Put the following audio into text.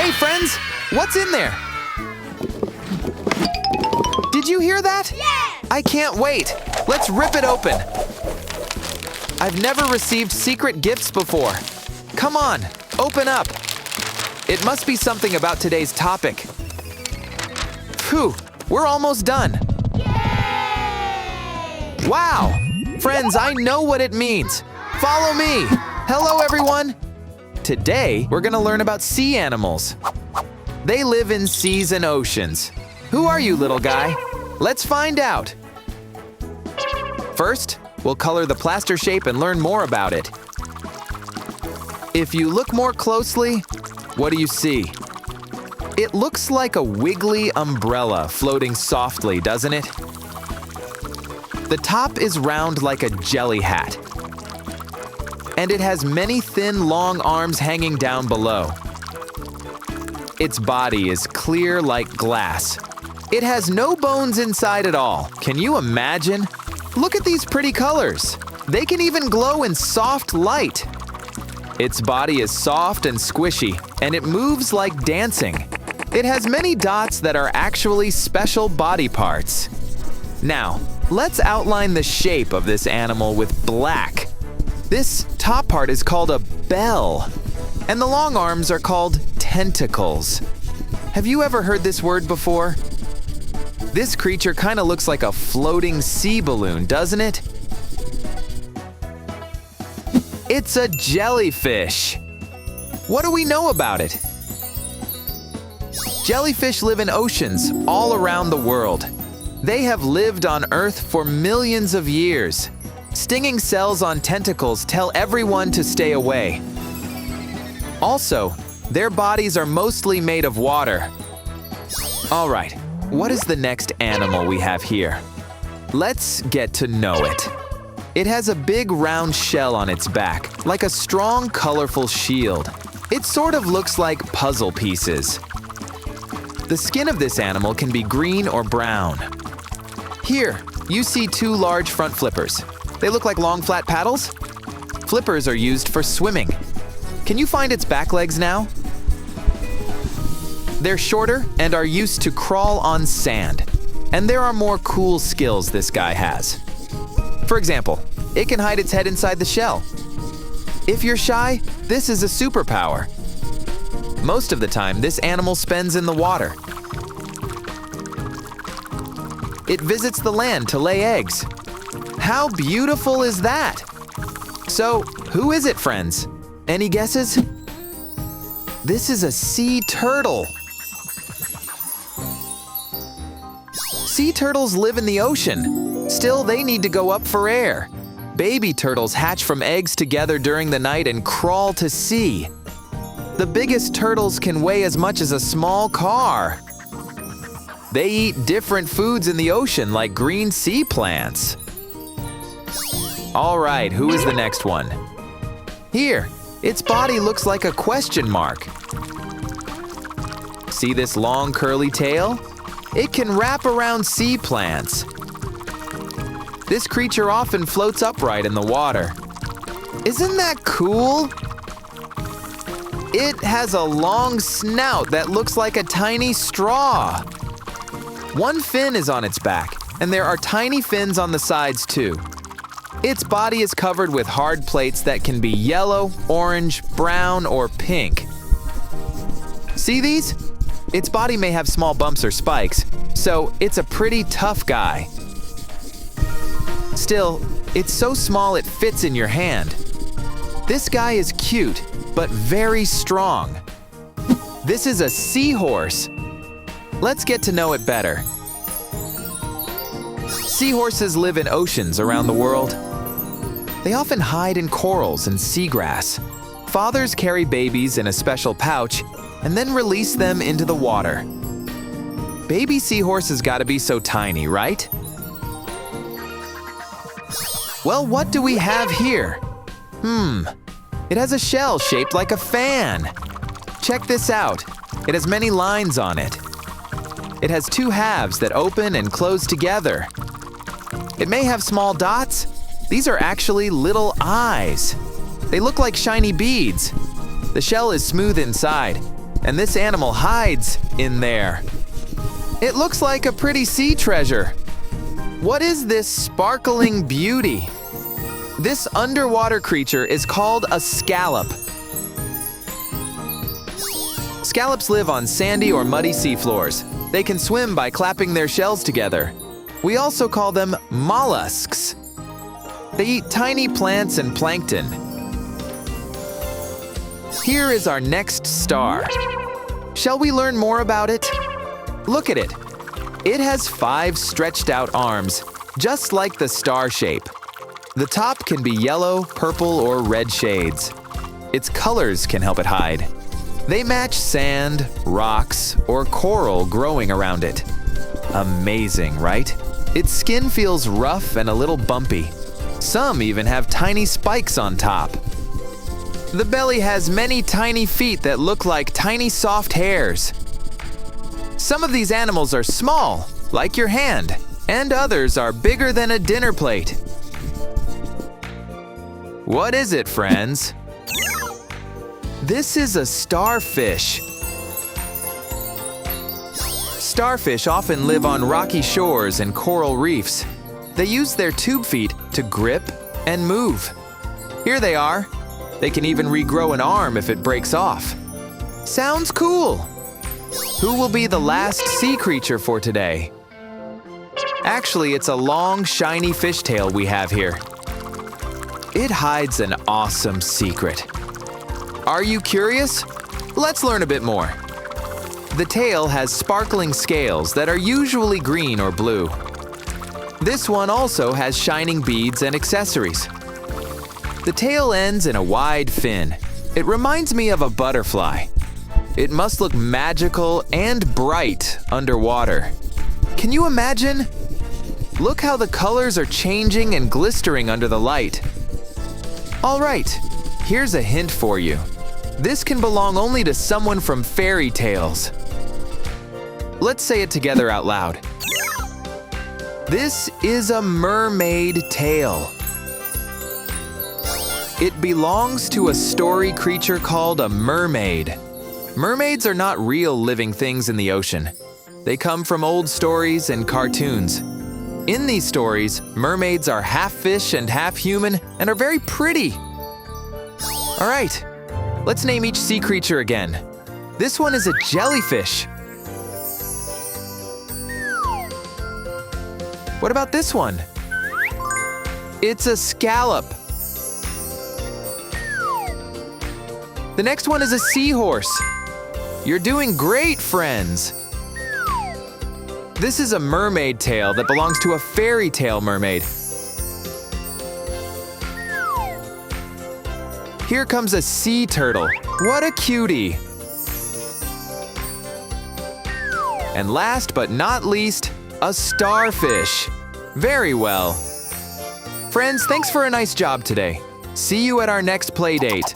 Hey friends, what's in there? Did you hear that? Yes! I can't wait. Let's rip it open. I've never received secret gifts before. Come on, open up. It must be something about today's topic. Phew, we're almost done. Yay! Wow! Friends, I know what it means. Follow me. Hello, everyone. Today, we're gonna learn about sea animals. They live in seas and oceans. Who are you, little guy? Let's find out. First, we'll color the plaster shape and learn more about it. If you look more closely, what do you see? It looks like a wiggly umbrella floating softly, doesn't it? The top is round like a jelly hat. And it has many thin, long arms hanging down below. Its body is clear like glass. It has no bones inside at all. Can you imagine? Look at these pretty colors. They can even glow in soft light. Its body is soft and squishy, and it moves like dancing. It has many dots that are actually special body parts. Now, let's outline the shape of this animal with black. This top part is called a bell, and the long arms are called tentacles. Have you ever heard this word before? This creature kind of looks like a floating sea balloon, doesn't it? It's a jellyfish. What do we know about it? Jellyfish live in oceans all around the world. They have lived on Earth for millions of years. Stinging cells on tentacles tell everyone to stay away. Also, their bodies are mostly made of water. All right, what is the next animal we have here? Let's get to know it. It has a big round shell on its back, like a strong, colorful shield. It sort of looks like puzzle pieces. The skin of this animal can be green or brown. Here, you see two large front flippers. They look like long, flat paddles. Flippers are used for swimming. Can you find its back legs now? They're shorter and are used to crawl on sand. And there are more cool skills this guy has. For example, it can hide its head inside the shell. If you're shy, this is a superpower. Most of the time, this animal spends in the water. It visits the land to lay eggs. How beautiful is that? So, who is it, friends? Any guesses? This is a sea turtle. Sea turtles live in the ocean. Still, they need to go up for air. Baby turtles hatch from eggs together during the night and crawl to sea. The biggest turtles can weigh as much as a small car. They eat different foods in the ocean, like green sea plants. All right, who is the next one? Here, its body looks like a question mark. See this long curly tail? It can wrap around sea plants. This creature often floats upright in the water. Isn't that cool? It has a long snout that looks like a tiny straw. One fin is on its back, and there are tiny fins on the sides too. Its body is covered with hard plates that can be yellow, orange, brown, or pink. See these? Its body may have small bumps or spikes, so it's a pretty tough guy. Still, it's so small it fits in your hand. This guy is cute, but very strong. This is a seahorse. Let's get to know it better. Seahorses live in oceans around the world. They often hide in corals and seagrass. Fathers carry babies in a special pouch and then release them into the water. Baby seahorses gotta be so tiny, right? Well, what do we have here? It has a shell shaped like a fan. Check this out. It has many lines on it. It has two halves that open and close together. It may have small dots. These are actually little eyes. They look like shiny beads. The shell is smooth inside, and this animal hides in there. It looks like a pretty sea treasure. What is this sparkling beauty? This underwater creature is called a scallop. Scallops live on sandy or muddy seafloors. They can swim by clapping their shells together. We also call them mollusks. They eat tiny plants and plankton. Here is our next star. Shall we learn more about it? Look at it. It has 5 stretched out arms, just like the star shape. The top can be yellow, purple, or red shades. Its colors can help it hide. They match sand, rocks, or coral growing around it. Amazing, right? Its skin feels rough and a little bumpy. Some even have tiny spikes on top. The belly has many tiny feet that look like tiny soft hairs. Some of these animals are small, like your hand, and others are bigger than a dinner plate. What is it, friends? This is a starfish. Starfish often live on rocky shores and coral reefs. They use their tube feet to grip and move. Here they are. They can even regrow an arm if it breaks off. Sounds cool. Who will be the last sea creature for today? Actually, it's a long, shiny fishtail we have here. It hides an awesome secret. Are you curious? Let's learn a bit more. The tail has sparkling scales that are usually green or blue. This one also has shining beads and accessories. The tail ends in a wide fin. It reminds me of a butterfly. It must look magical and bright underwater. Can you imagine? Look how the colors are changing and glistering under the light. All right, here's a hint for you. This can belong only to someone from fairy tales. Let's say it together out loud. This is a mermaid tail. It belongs to a story creature called a mermaid. Mermaids are not real living things in the ocean. They come from old stories and cartoons. In these stories, mermaids are half fish and half human and are very pretty. All right, let's name each sea creature again. This one is a jellyfish. What about this one? It's a scallop. The next one is a seahorse. You're doing great, friends. This is a mermaid tail that belongs to a fairy tale mermaid. Here comes a sea turtle. What a cutie. And last but not least, a starfish. Very well. Friends, thanks for a nice job today. See you at our next play date.